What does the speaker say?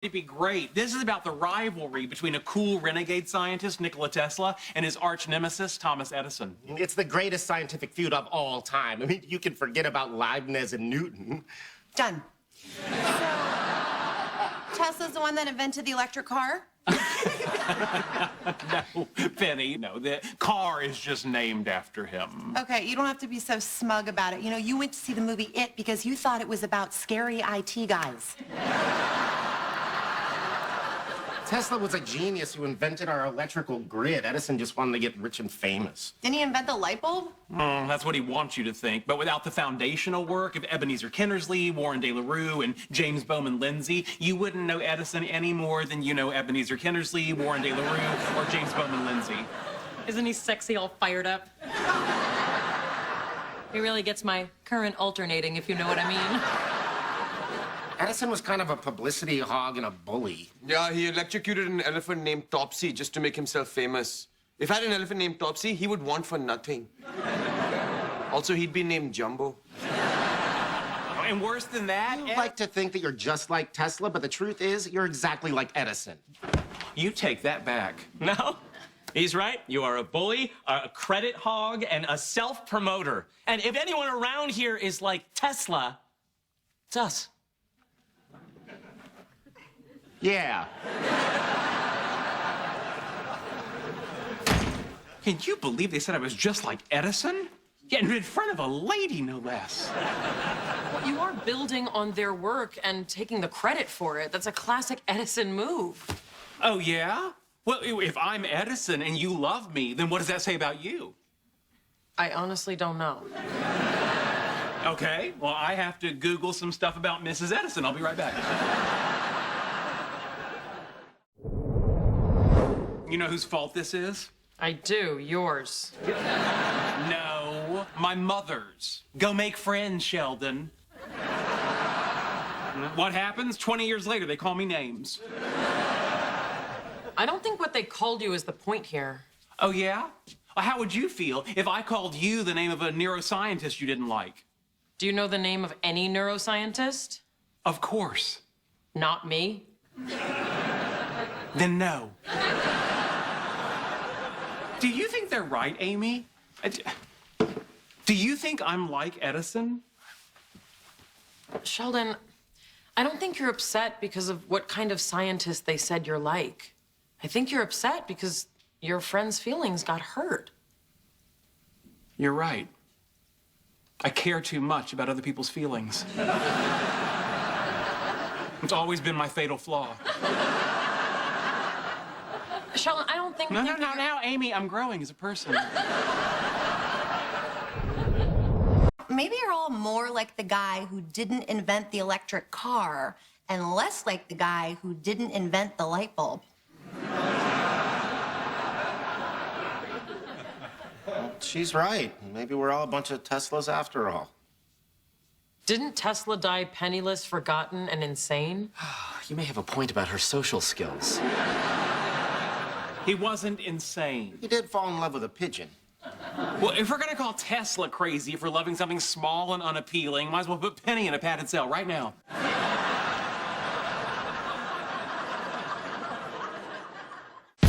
It'd be great. This is about the rivalry between a cool renegade scientist, Nikola Tesla, and his arch nemesis, Thomas Edison. It's the greatest scientific feud of all time. I mean, you can forget about Leibniz and Newton. Done. So, Tesla's the one that invented the electric car? No, Penny, no. The car is just named after him. Okay, you don't have to be so smug about it. You know, you went to see the movie It because you thought it was about scary IT guys. Tesla was a genius who invented our electrical grid. Edison just wanted to get rich and famous. Didn't he invent the light bulb? That's what he wants you to think. But without the foundational work of Ebenezer Kinnersley, Warren De La Rue, and James Bowman Lindsay, you wouldn't know Edison any more than you know Ebenezer Kinnersley, Warren De La Rue, or James Bowman Lindsay. Isn't he sexy, all fired up? He really gets my current alternating, if you know what I mean. Edison was kind of a publicity hog and a bully. Yeah, he electrocuted an elephant named Topsy just to make himself famous. If I had an elephant named Topsy, he would want for nothing. Also, he'd be named Jumbo. And worse than that, You like to think that you're just like Tesla, but the truth is, you're exactly like Edison. You take that back. No, he's right. You are a bully, a credit hog, and a self-promoter. And if anyone around here is like Tesla, it's us. Yeah. Can you believe they said I was just like Edison? Yeah, and in front of a lady, no less. Well, you are building on their work and taking the credit for it. That's a classic Edison move. Oh, yeah? Well, if I'm Edison and you love me, then what does that say about you? I honestly don't know. Okay, well, I have to Google some stuff about Mrs. Edison. I'll be right back. You know whose fault this is? I do, yours. No, my mother's. Go make friends, Sheldon. What happens? 20 years later, they call me names. I don't think what they called you is the point here. Oh, yeah? Well, how would you feel if I called you the name of a neuroscientist you didn't like? Do you know the name of any neuroscientist? Of course. Not me. Then no. Do you think they're right, Amy? Do you think I'm like Edison? Sheldon, I don't think you're upset because of what kind of scientist they said you're like. I think you're upset because your friend's feelings got hurt. You're right. I care too much about other people's feelings. It's always been my fatal flaw. Sheldon, I don't think... No, now, Amy, I'm growing as a person. Maybe you're all more like the guy who didn't invent the electric car and less like the guy who didn't invent the light bulb. She's right. Maybe we're all a bunch of Teslas after all. Didn't Tesla die penniless, forgotten, and insane? You may have a point about her social skills. He wasn't insane. He did fall in love with a pigeon. Well, if we're gonna call Tesla crazy for loving something small and unappealing, might as well put Penny in a padded cell right now.